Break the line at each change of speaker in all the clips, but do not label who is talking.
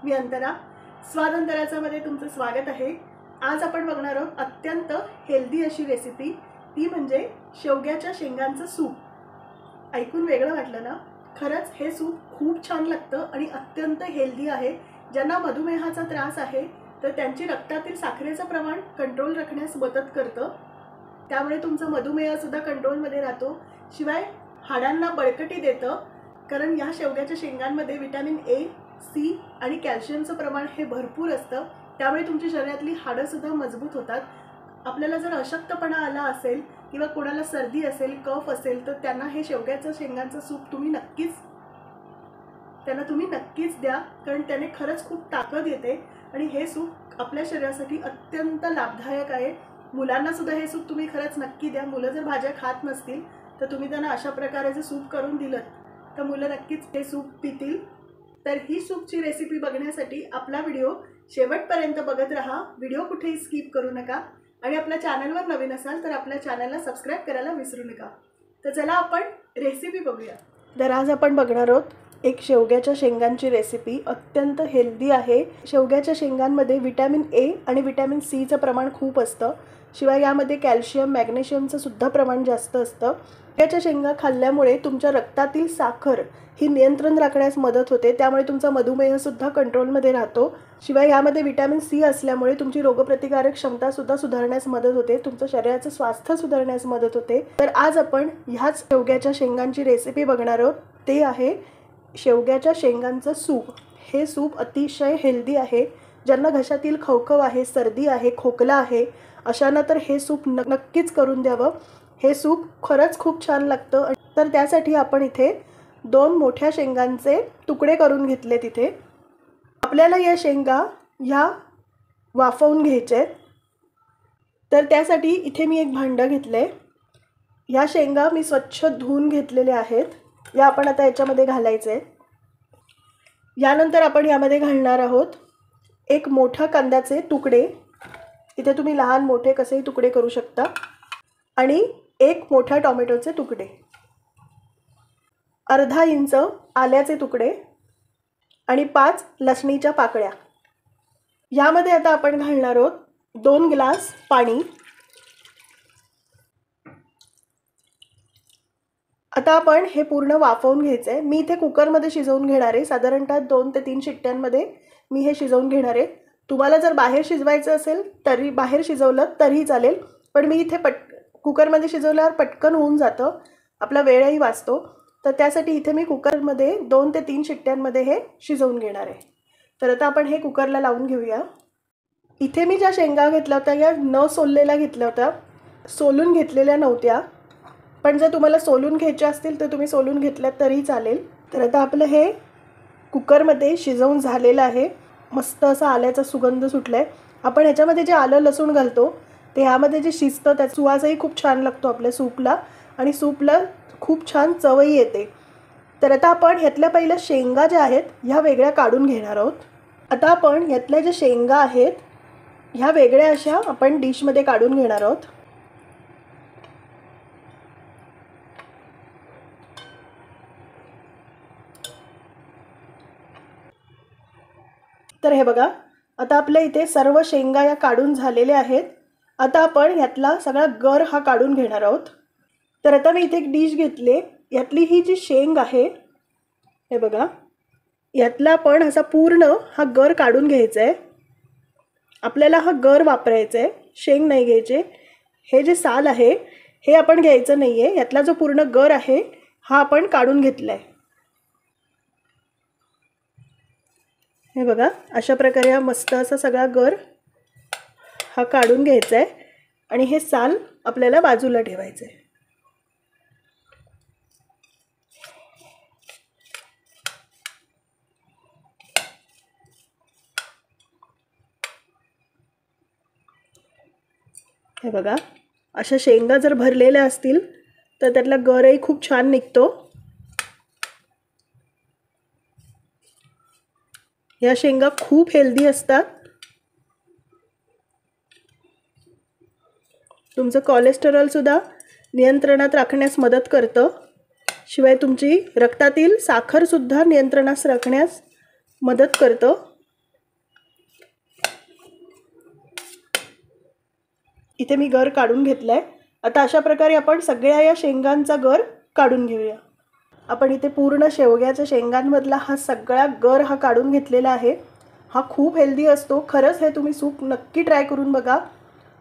मी अंतरा. स्वाद अंतराच्यामध्ये तुमचं स्वागत आहे. आज आपण बघणार आहोत अत्यंत हेल्दी अशी रेसिपी, ती म्हणजे शेवग्याच्या शेंगांचं सूप. ऐकून वेगळं वाटलं ना? खरंच हे सूप खूप छान लागतं आणि अत्यंत हेल्दी आहे. ज्यांना मधुमेहाचा त्रास आहे तर त्यांची रक्तातील साखरेचं प्रमाण कंट्रोल राखण्यास मदत करतं. त्यामुळे तुमचा मधुमेह सुद्धा कंट्रोलमध्ये राहतो. शिवाय हाडांना बळकटी देतं, कारण या शेवग्याच्या शेंगांमध्ये विटॅमिन ए, सी आणि कॅल्शियमचं प्रमाण हे भरपूर असतं. त्यामुळे तुमच्या शरीरातली हाडं सुद्धा मजबूत होतात. आपल्याला जर अशक्तपणा आला असेल किंवा कोणाला सर्दी असेल, कफ असेल, तर त्यांना हे शेवग्याच्या शेंगांचं सूप तुम्ही नक्कीच द्या, कारण त्याने खरंच खूप ताकद येते आणि हे सूप आपल्या शरीरासाठी अत्यंत लाभदायक आहे. मुलांना सुद्धा हे सूप तुम्ही खरंच नक्की द्या. मुलं जर भाज्या खात नसतील तर तुम्ही त्यांना अशा प्रकारे सूप करून दिलं तर मुलं नक्कीच हे सूप पितील. तर ही सूपची रेसिपी बघण्यासाठी आपला व्हिडिओ शेवटपर्यंत बघत राहा. व्हिडिओ कुठेही स्किप करू नका आणि आपल्या चॅनलवर नवीन असाल तर आपल्या चॅनलला सबस्क्राईब करायला विसरू नका. तर चला आपण रेसिपी बघूया. तर आज आपण बघणार आहोत एक शेवग्याच्या शेंगांची रेसिपी. अत्यंत हेल्दी आहे. शेवग्याच्या शेंगांमध्ये विटॅमिन ए आणि विटॅमिन सीचं प्रमाण खूप असतं. शिवाय यामध्ये कॅल्शियम, मॅग्नेशियमचं सुद्धा प्रमाण जास्त असतं. शेवग्याच्या शेंगा खाल्ल्यामुळे तुमच्या रक्तातील साखर ही नियंत्रण राखण्यास मदत होते. त्यामुळे तुमचा मधुमेह सुद्धा कंट्रोलमध्ये राहतो. शिवाय यामध्ये विटॅमिन सी असल्यामुळे तुमची रोगप्रतिकारक क्षमता सुद्धा सुधारण्यास मदत होते. तुमचं शरीराचं स्वास्थ्य सुधारण्यास मदत होते. तर आज आपण ह्याच शेवग्याच्या शेंगांची रेसिपी बघणार आहोत. ते आहे शेवग्याच्या शेंगांचं सूप. हे सूप अतिशय हेल्दी आहे. ज्यांना घशातील खवखव आहे, सर्दी आहे, खोकला आहे, अशांना तर हे सूप नक्कीच करून द्यावं. हे सूप खरंच खूप छान लागतं. तर त्यासाठी आपण इथे 2 मोठ्या शेंगांचे तुकडे करून घेतले. तिथे आपल्याला या शेंगा ह्या वाफवून घ्यायचे. तर त्यासाठी इथे मी एक भांडं घेतले. ह्या शेंगा मी स्वच्छ धुवून घेतलेल्या आहेत. या आपण आता याच्यामध्ये घालायचे. यानंतर आपण यामध्ये घालणार आहोत एक मोठा कांद्याचे तुकडे. इथे तुम्ही लहान मोठे कसेही तुकडे करू शकता. आणि एक मोठा टोमॅटोचे तुकडे, अर्धा इंच आल्याचे तुकडे आणि 5 लसणीच्या पाकळ्या. यामध्ये आता आपण घालणार आहोत 2 ग्लास पाणी. आता आपण हे पूर्ण वाफवून घ्यायचं आहे. मी इथे कुकरमध्ये शिजवून घेणार आहे. साधारणतः 2 ते 3 शिट्ट्यांमध्ये मी हे शिजवून घेणार आहे. तुम्हाला जर बाहेर शिजवायचं असेल तरी बाहेर शिजवलं तरीही चालेल, पण मी इथे कुकरमध्ये शिजवल्यावर पटकन होऊन जातं, आपला वेळही वाचतो. तर त्यासाठी इथे मी कुकरमध्ये 2 ते 3 शिट्ट्यांमध्ये हे शिजवून घेणार आहे. तर आता आपण हे कुकरला लावून घेऊया. इथे मी ज्या शेंगा घेतल्या होत्या या न सोललेल्या घेतल्या होत्या, सोलून घेतलेल्या नव्हत्या. पण जर तुम्हाला सोलून घ्यायच्या असतील तर तुम्ही सोलून घेतल्यात तरीही चालेल. तर आता आपलं हे कुकरमध्ये शिजवून झालेलं आहे. मस्त असा आल्याचा सुगंध सुटला आहे. आपण ह्याच्यामध्ये जे आलं लसूण घालतो ते ह्यामध्ये जे शिजतं त्याचा सुवासही खूप छान लागतो आपल्या सूपला आणि सूपला खूप छान चवही येते. तर आता आपण ह्यातल्या पहिल्या शेंगा ज्या आहेत ह्या वेगळ्या काढून घेणार आहोत. आता आपण ह्यातल्या ज्या शेंगा आहेत ह्या वेगळ्या अशा आपण डिशमध्ये काढून घेणार आहोत. तर हे बघा, आता आपल्या इथे सर्व शेंगा या काढून झालेल्या आहेत. आता आपण ह्यातला सगळा गर हा काढून घेणार आहोत. तर आता मी इथे एक डिश घेतली. यातली ही जी शेंग आहे हे बघा, यातला आपण असा पूर्ण हा गर काढून घ्यायचा आहे. आपल्याला हा गर वापरायचा आहे, शेंग नाही घ्यायचे. हे जे साल आहे हे आपण घ्यायचं नाही आहे. यातला जो पूर्ण गर आहे हा आपण काढून घेतला आहे. हे बघा, अशा प्रकारे हा मस्त असा सगळा गर हा काढून घ्यायचा आहे आणि हे साल आपल्याला बाजूला ठेवायचं आहे. हे बघा, अशा शेंगा जर भरलेल्या असतील तर त्यातला गरही खूप छान निघतो. या शेंगा खूप हेल्दी असतात. तुमचं कोलेस्टेरॉल सुद्धा नियंत्रणात राखण्यास मदत करतं. शिवाय तुमची रक्तातील साखर सुद्धा नियंत्रणात राखण्यास मदत करतं. इथे मी गर काढून घेतला आहे. आता अशा प्रकारे आपण सगळ्या या शेंगांचा गर काढून घेऊया. आपण इथे पूर्ण शेवग्याच्या शेंगांमधला हा सगळा गर हा काढून घेतलेला आहे. हा खूप हेल्दी असतो. खरंच हे तुम्ही सूप नक्की ट्राय करून बघा.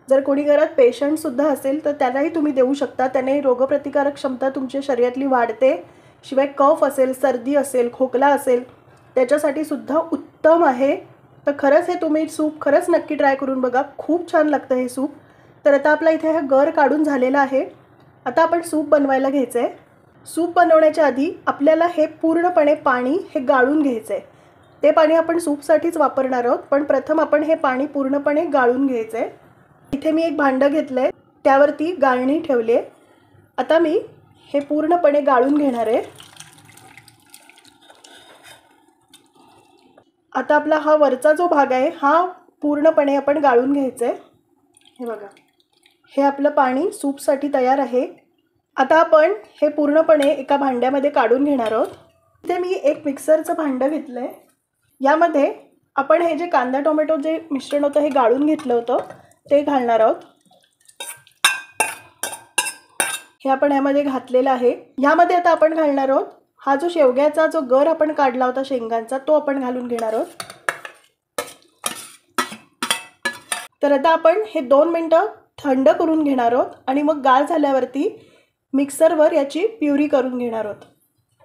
जर कोणी घरात पेशंटसुद्धा असेल तर त्यांनाही तुम्ही देऊ शकता. त्याने रोगप्रतिकारक क्षमता तुमच्या शरीरातली वाढते. शिवाय कफ असेल, सर्दी असेल, खोकला असेल त्याच्यासाठी सुद्धा उत्तम आहे. तर खरंच हे तुम्ही सूप खरंच नक्की ट्राय करून बघा. खूप छान लागतं हे सूप. तर आता आपला इथे हा गर काढून झालेला आहे. आता आपण सूप बनवायला घ्यायचं आहे. सूप बनवण्याच्या आधी आपल्याला हे पूर्णपणे पाणी हे गाळून घ्यायचं आहे. ते पाणी आपण सूपसाठीच वापरणार आहोत, पण प्रथम आपण हे पाणी पूर्णपणे गाळून घ्यायचं आहे. इथे मी एक भांडं घेतलं आहे, त्यावरती गाळणी ठेवली आहे. आता मी हे पूर्णपणे गाळून घेणार आहे. आता आपला हा वरचा जो भाग आहे हा पूर्णपणे आपण गाळून घ्यायचा आहे. हे बघा, हे आपलं पाणी सूपसाठी तयार आहे. आता आपण हे पूर्णपणे एका भांड्यामध्ये काढून घेणार आहोत. इथे मी एक मिक्सरचं भांडं घेतलं आहे. यामध्ये आपण हे जे कांदा टोमॅटो जे मिश्रण होतं हे गाळून घेतलं होतं ते घालणार आहोत. हे आपण यामध्ये घातलेलं आहे. यामध्ये आता आपण घालणार आहोत हा जो शेवग्याचा जो गर आपण काढला होता शेंगांचा तो आपण घालून घेणार आहोत. तर आता आपण हे 2 मिनिटं थंड करून घेणार आहोत आणि मग गार झाल्यावरती मिक्सरवर याची प्युरी करून घेणार आहोत.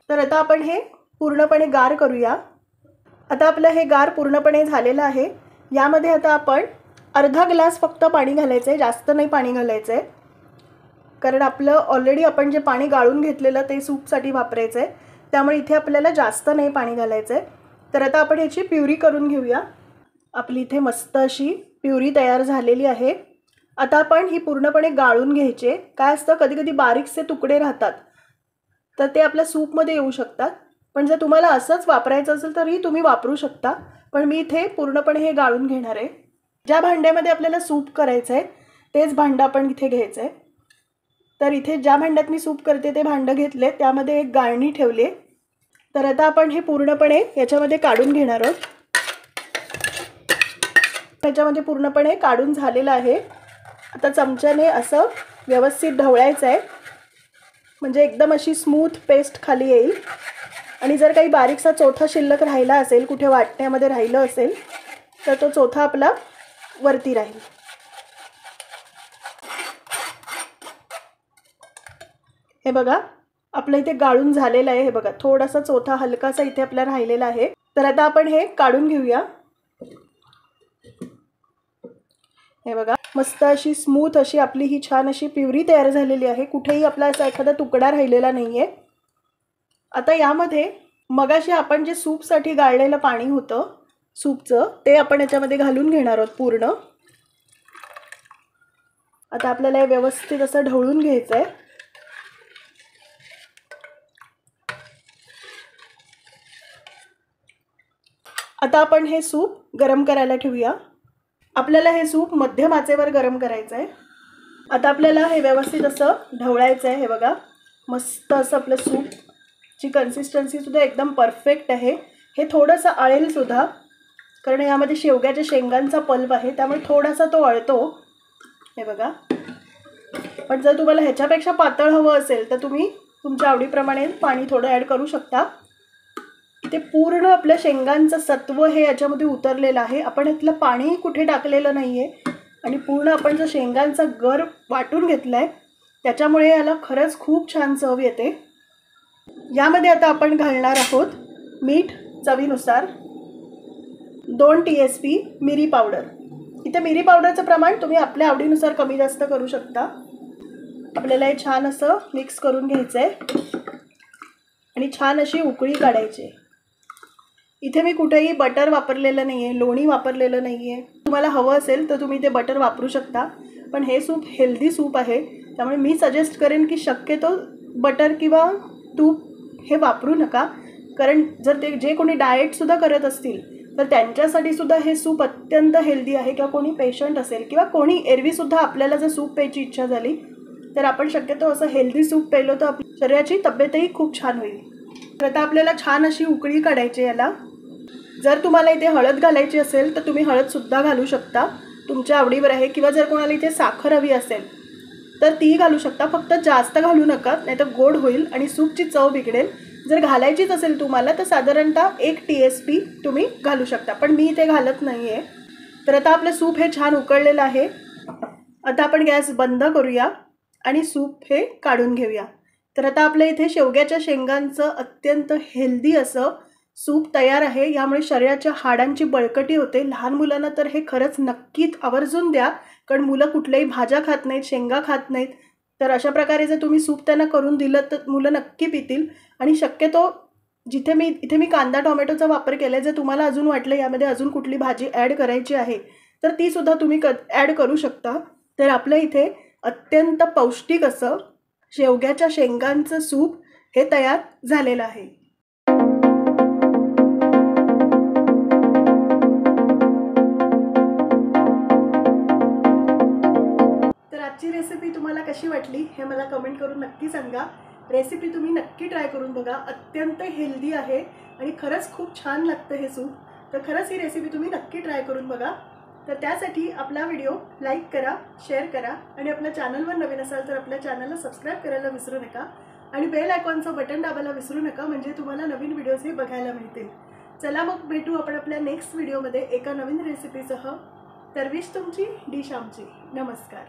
तर आता आपण हे पूर्णपणे गार करूया. आता आपलं हे गार पूर्णपणे झालेलं आहे. यामध्ये आता आपण अर्धा ग्लास फक्त पाणी घालायचं आहे, जास्त नाही पाणी घालायचं आहे, कारण आपलं ऑलरेडी आपण जे पाणी गाळून घेतलेलं ते सूपसाठी वापरायचं आहे. त्यामुळे इथे आपल्याला जास्त नाही पाणी घालायचं आहे. तर आता आपण ह्याची प्युरी करून घेऊया. आपली इथे मस्त अशी प्युरी तयार झालेली आहे. आता आपण ही पूर्णपणे गाळून घ्यायचे. काय असतं, कधी कधी बारीकसे तुकडे राहतात तर ते आपल्या सूपमध्ये येऊ शकतात. पण जर तुम्हाला असंच वापरायचं असेल तरी तुम्ही वापरू शकता. पण मी इथे पूर्णपणे हे गाळून घेणार आहे. ज्या भांड्यामध्ये आपल्याला सूप करायचं आहे तेच भांडं आपण इथे घ्यायचं आहे. तर इथे ज्या भांड्यात मी सूप करते ते भांडं घेतले, त्यामध्ये एक गाळणी ठेवली आहे. तर आता आपण हे पूर्णपणे याच्यामध्ये काढून घेणार आहोत. याच्यामध्ये पूर्णपणे काढून झालेलं आहे. आता चमच्याने असं व्यवस्थित ढवळायचं आहे, म्हणजे एकदम अशी स्मूथ पेस्ट खाली येईल. आणि जर काही बारीकसा चोथा शिल्लक राहिला असेल, कुठे वाटण्यामध्ये राहिलं असेल तर तो चोथा आपला वरती राहील. हे बघा, आपलं इथे गाळून झालेलं आहे. हे बघा, थोडासा चोथा हलकासा इथे आपला राहिलेला आहे. तर आता आपण हे काढून घेऊया. हे बघा, मस्त अशी स्मूथ अशी आपली ही छान अशी प्युरी तयार झालेली आहे. कुठेही आपला असा एखादा तुकडा राहिलेला नाही आहे. आता यामध्ये मगाशी आपण जे सूपसाठी गाळलेलं पाणी होतं सूपचं ते आपण याच्यामध्ये घालून घेणार आहोत पूर्ण. आता आपल्याला हे व्यवस्थित असं ढवळून घ्यायचं आहे. आता आपण हे सूप गरम करायला ठेवूया. आपल्याला हे सूप मध्यम आचेवर गरम करायचं आहे. आता आपल्याला हे व्यवस्थित असं ढवळायचं आहे. हे बघा, मस्त असं आपलं सूपची कन्सिस्टन्सीसुद्धा एकदम परफेक्ट आहे. हे थोडंसं आळेलसुद्धा, कारण यामध्ये शेवग्याच्या शेंगांचा पल्प आहे त्यामुळे थोडासा तो अळतो. हे बघा, पण जर तुम्हाला ह्याच्यापेक्षा पातळ हवं असेल तर तुम्ही तुमच्या आवडीप्रमाणे पाणी थोडं ॲड करू शकता. ते पूर्ण आपल्या शेंगांचं सत्व हे याच्यामध्ये उतरलेलं आहे. आपण यातलं पाणी कुठे टाकलेलं नाही आहे आणि पूर्ण आपण जो शेंगांचा गर वाटून घेतला आहे त्याच्यामुळे याला खरंच खूप छान चव येते. यामध्ये आता आपण घालणार आहोत मीठ चवीनुसार, 2 TSP मिरी पावडर. इथे मिरी पावडरचं प्रमाण तुम्ही आपल्या आवडीनुसार कमी जास्त करू शकता. आपल्याला हे छान असं मिक्स करून घ्यायचं आहे आणि छान अशी उकळी काढायची. इथे मी कुठेही बटर वापरलेलं नाही आहे, लोणी वापरलेलं नाही आहे. तुम्हाला हवं असेल तर तुम्ही ते बटर वापरू शकता, पण हे सूप हेल्दी सूप आहे त्यामुळे मी सजेस्ट करेन की शक्यतो बटर किंवा तूप हे वापरू नका. कारण जर ते जे कोणी डाएटसुद्धा करत असतील तर त्यांच्यासाठी सुद्धा हे सूप अत्यंत हेल्दी आहे. किंवा कोणी पेशंट असेल किंवा कोणी एरवीसुद्धा आपल्याला जर सूप प्यायची इच्छा झाली तर आपण शक्यतो असं हेल्दी सूप प्यायलो तर आपल्या शरीराची तब्येतही खूप छान होईल. तर आता आपल्याला छान अशी उकळी काढायची याला. जर तुम्हाला इथे हळद घालायची असेल तर तुम्ही हळदसुद्धा घालू शकता, तुमच्या आवडीवर आहे, किंवा जर कोणाला इथे साखर हवी असेल तर तीही घालू शकता, फक्त जास्त घालू नका नाहीतर गोड होईल आणि सूपची चव बिघडेल. जर घालायचीच असेल तुम्हाला तर साधारणतः 1 TSP तुम्ही घालू शकता, पण मी इथे घालत नाही आहे. तर आता आपलं सूप हे छान उकळलेलं आहे. आता आपण गॅस बंद करूया आणि सूप हे काढून घेऊया. तर आता आपल्या इथे शेवग्याच्या शेंगांचं अत्यंत हेल्दी असं सूप तयार आहे. यामुळे शरीराच्या हाडांची बळकटी होते. लहान मुलांना तर हे खरंच नक्कीच आवर्जून द्या, कारण मुलं कुठल्याही भाज्या खात नाहीत, शेंगा खात नाहीत. तर अशा प्रकारे जर तुम्ही सूप त्यांना करून दिलं तर मुलं नक्की पितील. आणि शक्यतो इथे मी कांदा टोमॅटोचा वापर केला आहे. जर तुम्हाला अजून वाटलं यामध्ये अजून कुठली भाजी ॲड करायची आहे तर तीसुद्धा तुम्ही ॲड करू शकता. तर आपल्या इथे अत्यंत पौष्टिक असं शेवग्याच्या शेंगांचं सूप हे तयार झालेलं आहे. तर आजची रेसिपी तुम्हाला कशी वाटली हे मला कमेंट करून नक्की सांगा. रेसिपी तुम्ही नक्की ट्राय करून बघा. अत्यंत हेल्दी आहे आणि खरंच खूप छान लागतं हे सूप. तर खरंच ही रेसिपी तुम्ही नक्की ट्राय करून बघा. तर त्यासाठी आपला व्हिडिओ लाईक करा, शेअर करा आणि आपल्या चॅनलवर नवीन असाल तर आपल्या चॅनलला सबस्क्राईब करायला विसरू नका आणि बेल आयकॉनचं बटन दाबायला विसरू नका, म्हणजे तुम्हाला नवीन व्हिडिओज हे बघायला मिळतील. चला मग भेटू आपण आपल्या नेक्स्ट व्हिडिओमध्ये एका नवीन रेसिपीसह. तर विश तुमची, डिश आमची. नमस्कार.